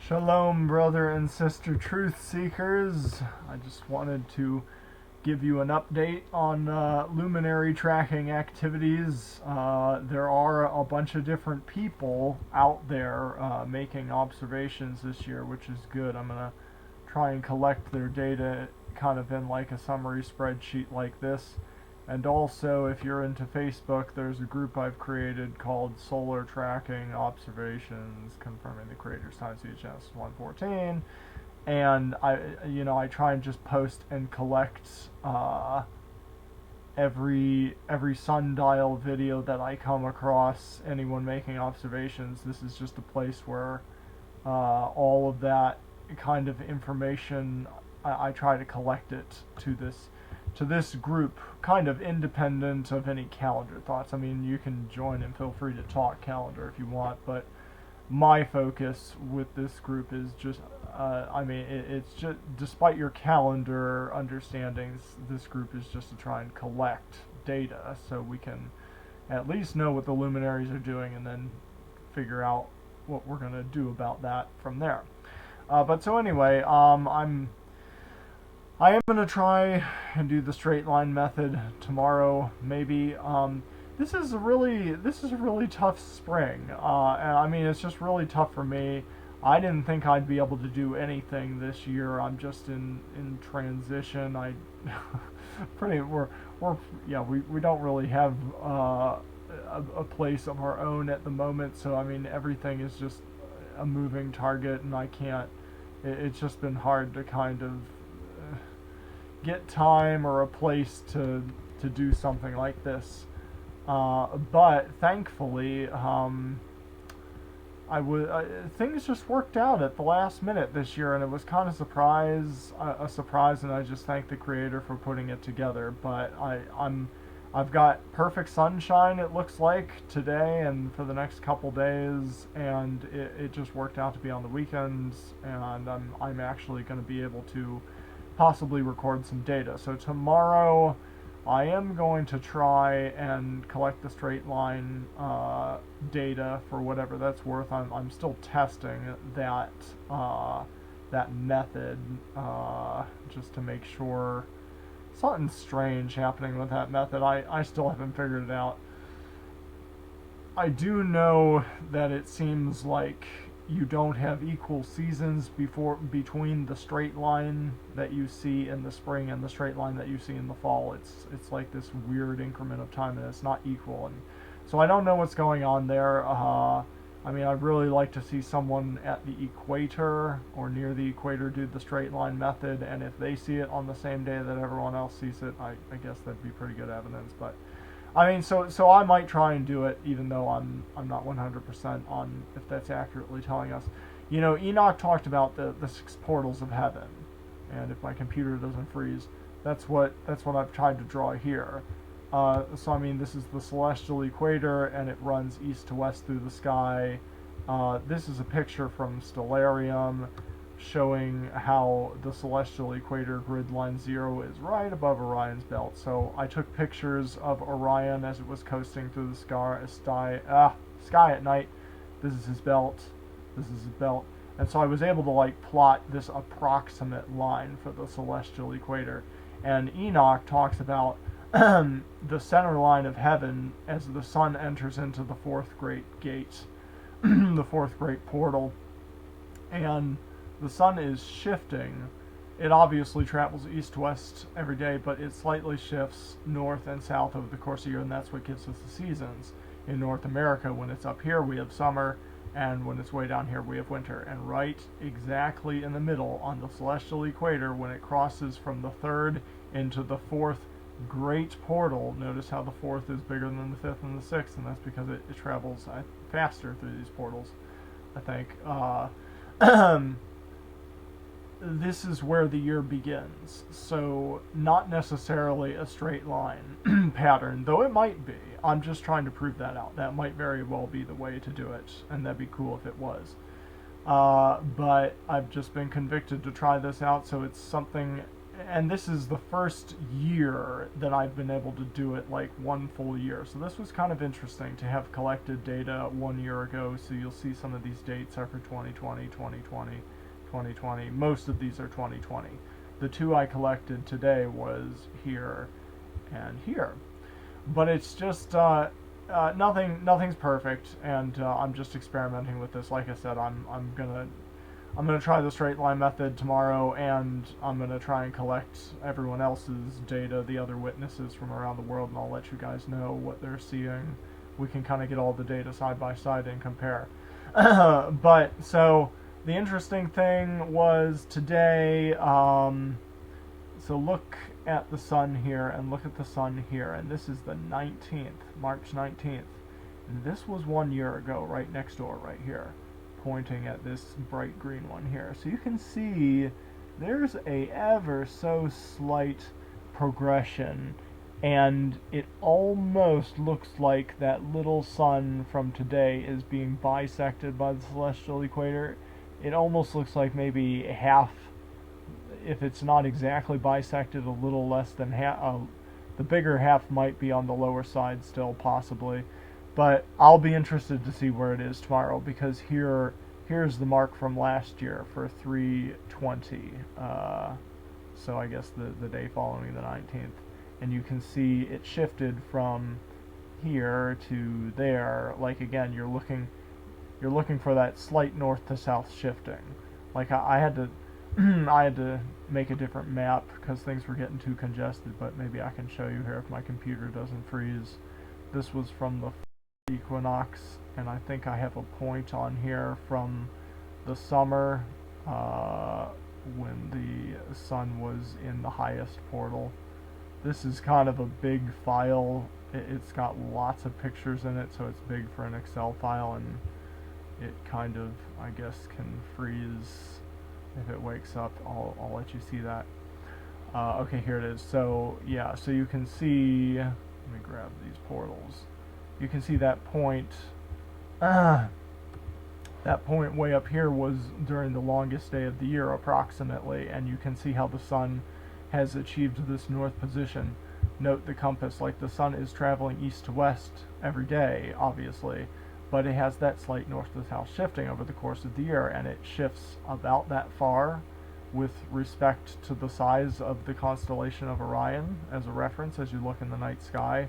Shalom, brother and sister truth seekers. I just wanted to give you an update on luminary tracking activities. There are a bunch of different people out there making observations this year, which is good. I'm going to try and collect their data kind of in like a summary spreadsheet like this. And also, if you're into Facebook, there's a group I've created called Solar Tracking Observations, confirming the creator's time CHS 114. And I try and just post and collect every sundial video that I come across. Anyone making observations, this is just a place where all of that kind of information, I try to collect it to this group, kind of independent of any calendar thoughts. I mean, you can join and feel free to talk calendar if you want, but my focus with this group is just, it's just, despite your calendar understandings, this group is just to try and collect data so we can at least know what the luminaries are doing and then figure out what we're going to do about that from there. But so anyway, I am going to try and do the straight line method tomorrow, maybe. This is a really tough spring, and I mean, it's just really tough for me. I didn't think I'd be able to do anything this year. I'm just in transition. We don't really have a place of our own at the moment, so I mean, everything is just a moving target, and I can't. It's just been hard to kind of get time or a place to do something like this. But thankfully, things just worked out at the last minute this year, and it was kind of a surprise, and I just thank the creator for putting it together. But I've got perfect sunshine, it looks like, today and for the next couple days, and it just worked out to be on the weekends, and I'm actually going to be able to possibly record some data. So tomorrow I am going to try and collect the straight line data for whatever that's worth. I'm still testing that method just to make sure. Something strange happening with that method. I still haven't figured it out. I do know that it seems like you don't have equal seasons between the straight line that you see in the spring and the straight line that you see in the fall. It's like this weird increment of time, and it's not equal. And so I don't know what's going on there. I mean, I'd really like to see someone at the equator or near the equator do the straight line method, and if they see it on the same day that everyone else sees it, I guess that'd be pretty good evidence. But I mean, so I might try and do it, even though I'm not 100% on if that's accurately telling us. You know, Enoch talked about the 6 portals of heaven, and if my computer doesn't freeze, that's what I've tried to draw here. So I mean, this is the celestial equator, and it runs east to west through the sky. This is a picture from Stellarium showing how the celestial equator grid line 0 is right above Orion's belt. So I took pictures of Orion as it was coasting through the sky at night. This is his belt. This is his belt. And so I was able to like plot this approximate line for the celestial equator. And Enoch talks about the center line of heaven as the sun enters into the 4th great gate, the 4th great portal, and the sun is shifting. It obviously travels east to west every day, but it slightly shifts north and south over the course of the year, and that's what gives us the seasons. In North America, when it's up here, we have summer, and when it's way down here, we have winter. And right exactly in the middle, on the celestial equator, when it crosses from the 3rd into the 4th great portal, notice how the 4th is bigger than the 5th and the 6th, and that's because it travels faster through these portals, I think. This is where the year begins, so not necessarily a straight line pattern, though it might be. I'm just trying to prove that out. That might very well be the way to do it, and that'd be cool if it was. But I've just been convicted to try this out, so it's something and this is the first year that I've been able to do it, like one full year. So this was kind of interesting to have collected data 1 year ago. So you'll see some of these dates are for 2020, 2020, 2020. Most of these are 2020. The two I collected today was here and here. But it's just nothing's perfect, and I'm just experimenting with this. Like I said, I'm gonna try the straight line method tomorrow, and I'm gonna try and collect everyone else's data, the other witnesses from around the world, and I'll let you guys know what they're seeing. We can kind of get all the data side by side and compare. But so the interesting thing was today. So look at the sun here, and look at the sun here, and this is the 19th, March 19th. And this was 1 year ago, right next door, right here, pointing at this bright green one here. So you can see there's a ever so slight progression, and it almost looks like that little sun from today is being bisected by the celestial equator. It almost looks like maybe half, if it's not exactly bisected, a little less than half. The bigger half might be on the lower side still, possibly. But I'll be interested to see where it is tomorrow, because here's the mark from last year for 320. So I guess the day following the 19th. And you can see it shifted from here to there. Like, again, you're looking for that slight north to south shifting. Like I had to I had to make a different map because things were getting too congested, but maybe I can show you here if my computer doesn't freeze. This was from the equinox, and I think I have a point on here from the summer when the sun was in the highest portal. This is kind of a big file. It's got lots of pictures in it, so it's big for an Excel file, and it kind of, I guess, can freeze. If it wakes up, I'll let you see that. Okay, here it is. So yeah, so you can see, let me grab these portals. You can see that point. That point way up here was during the longest day of the year, approximately, and you can see how the sun has achieved this north position. Note the compass, like the sun is traveling east to west every day, obviously, but it has that slight north to south shifting over the course of the year, and it shifts about that far with respect to the size of the constellation of Orion as a reference as you look in the night sky.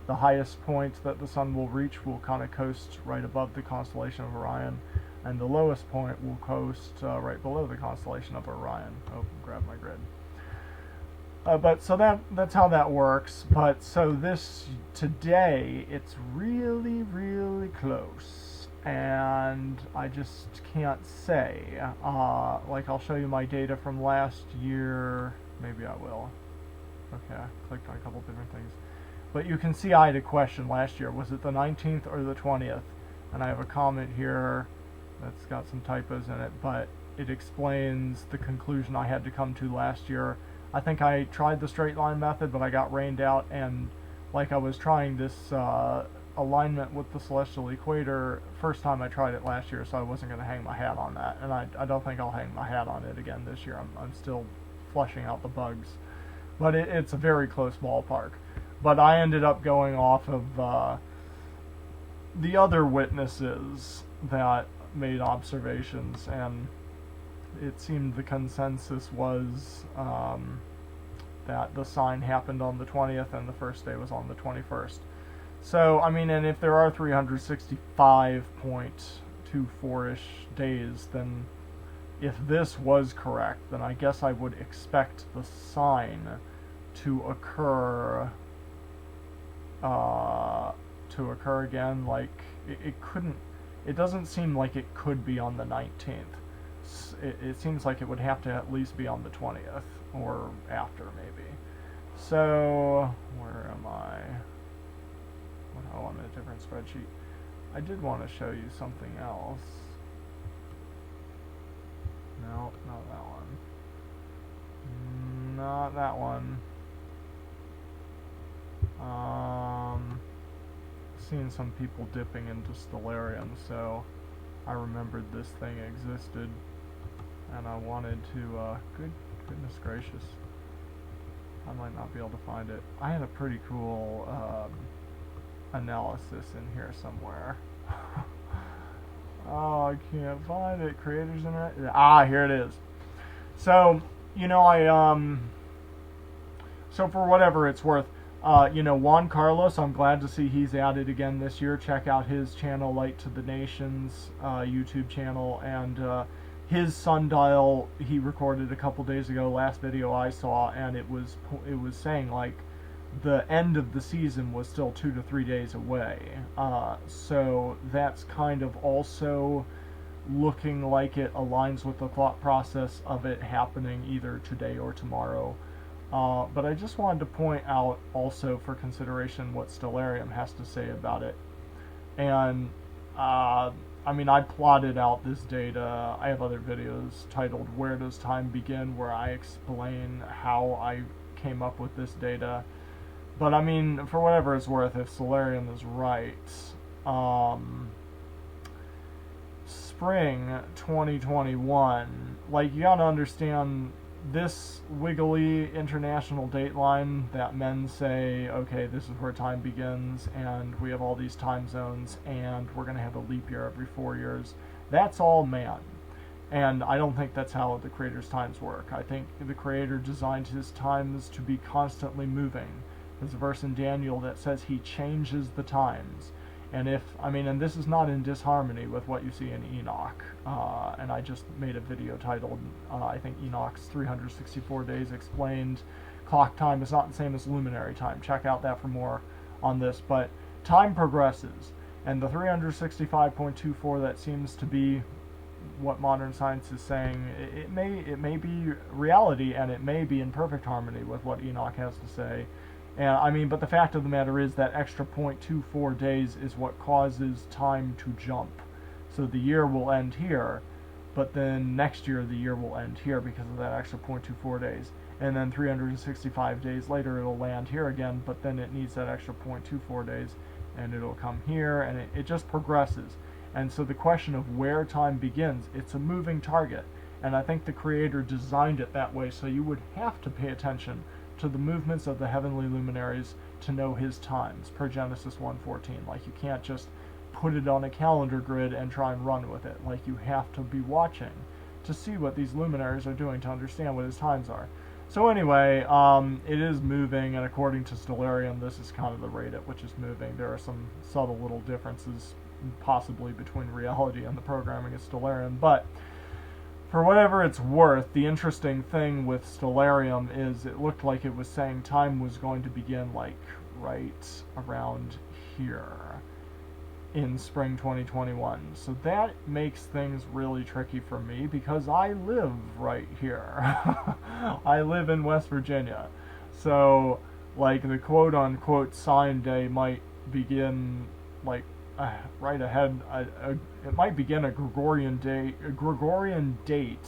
The highest point that the sun will reach will kind of coast right above the constellation of Orion, and the lowest point will coast right below the constellation of Orion. Oh, grab my grid. But so that's how that works. But so this today, it's really, really close, and I just can't say. Like, I'll show you my data from last year. Maybe I will. Okay, I clicked on a couple different things. But you can see I had a question last year. Was it the 19th or the 20th? And I have a comment here that's got some typos in it, but it explains the conclusion I had to come to last year. I think I tried the straight line method, but I got rained out, and like I was trying this alignment with the celestial equator first time I tried it last year, so I wasn't going to hang my hat on that, and I don't think I'll hang my hat on it again this year. I'm still flushing out the bugs, but it's a very close ballpark. But I ended up going off of the other witnesses that made observations, and it seemed the consensus was that the sign happened on the 20th and the first day was on the 21st. So, I mean, and if there are 365.24-ish days, then if this was correct, then I guess I would expect the sign to occur again. Like, it couldn't, it doesn't seem like it could be on the 19th. It seems like it would have to at least be on the 20th or after, maybe. So where am I? Oh, I'm in a different spreadsheet. I did want to show you something else. No, not that one. Not that one. Seen some people dipping into Stellarium, so I remembered this thing existed, and I wanted to, goodness gracious. I might not be able to find it. I had a pretty cool analysis in here somewhere. Oh, I can't find it. Creators Internet. Ah, here it is. So, you know, so for whatever it's worth, you know, Juan Carlos, I'm glad to see he's added again this year. Check out his channel, Light to the Nations YouTube channel, and his sundial he recorded a couple days ago, last video I saw, and it was saying like the end of the season was still 2 to 3 days away. So that's kind of also looking like it aligns with the thought process of it happening either today or tomorrow. But I just wanted to point out also for consideration what Stellarium has to say about it. And I mean, I plotted out this data. I have other videos titled Where Does Time Begin, where I explain how I came up with this data. But I mean, for whatever it's worth, if Stellarium is right, spring 2021, like, you gotta understand this wiggly international dateline that men say, okay, this is where time begins, and we have all these time zones, and we're going to have a leap year every 4 years. That's all man. And I don't think that's how the Creator's times work. I think the Creator designed his times to be constantly moving. There's a verse in Daniel that says he changes the times. And and this is not in disharmony with what you see in Enoch. And I just made a video titled, I think Enoch's 364 Days Explained. Clock time is not the same as luminary time. Check out that for more on this. But time progresses. And the 365.24, that seems to be what modern science is saying. It may be reality, and it may be in perfect harmony with what Enoch has to say. And but the fact of the matter is that extra 0.24 days is what causes time to jump. So the year will end here, but then next year the year will end here because of that extra 0.24 days. And then 365 days later it'll land here again, but then it needs that extra 0.24 days, and it'll come here, and it just progresses. And so the question of where time begins, it's a moving target. And I think the Creator designed it that way, so you would have to pay attention to the movements of the heavenly luminaries to know his times, per Genesis 1:14. Like, you can't just put it on a calendar grid and try and run with it. Like, you have to be watching to see what these luminaries are doing to understand what his times are. So anyway, it is moving, and according to Stellarium, this is kind of the rate at which it's moving. There are some subtle little differences possibly between reality and the programming of Stellarium, but for whatever it's worth, the interesting thing with Stellarium is it looked like it was saying time was going to begin like right around here in spring 2021. So that makes things really tricky for me because I live right here. I live in West Virginia. So like the quote-unquote sign day might begin like right ahead. It might begin a Gregorian date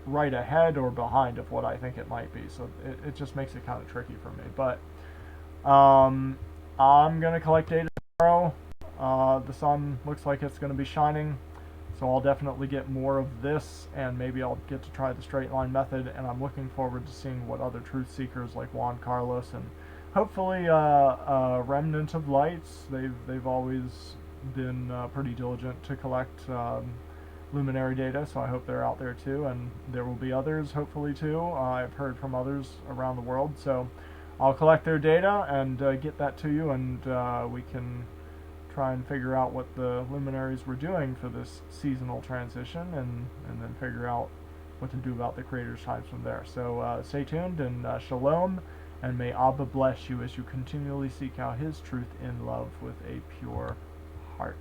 right ahead or behind of what I think it might be. So it just makes it kind of tricky for me. But I'm gonna collect data tomorrow. The sun looks like it's going to be shining, so I'll definitely get more of this, and maybe I'll get to try the straight line method. And I'm looking forward to seeing what other truth seekers like Juan Carlos and hopefully Remnant of Lights. They've always been pretty diligent to collect luminary data, so I hope they're out there too, and there will be others hopefully too. I've heard from others around the world, so I'll collect their data and get that to you, and we can try and figure out what the luminaries were doing for this seasonal transition, and then figure out what to do about the Creator's times from there. So stay tuned, and shalom, and may Abba bless you as you continually seek out his truth in love with a pure heart.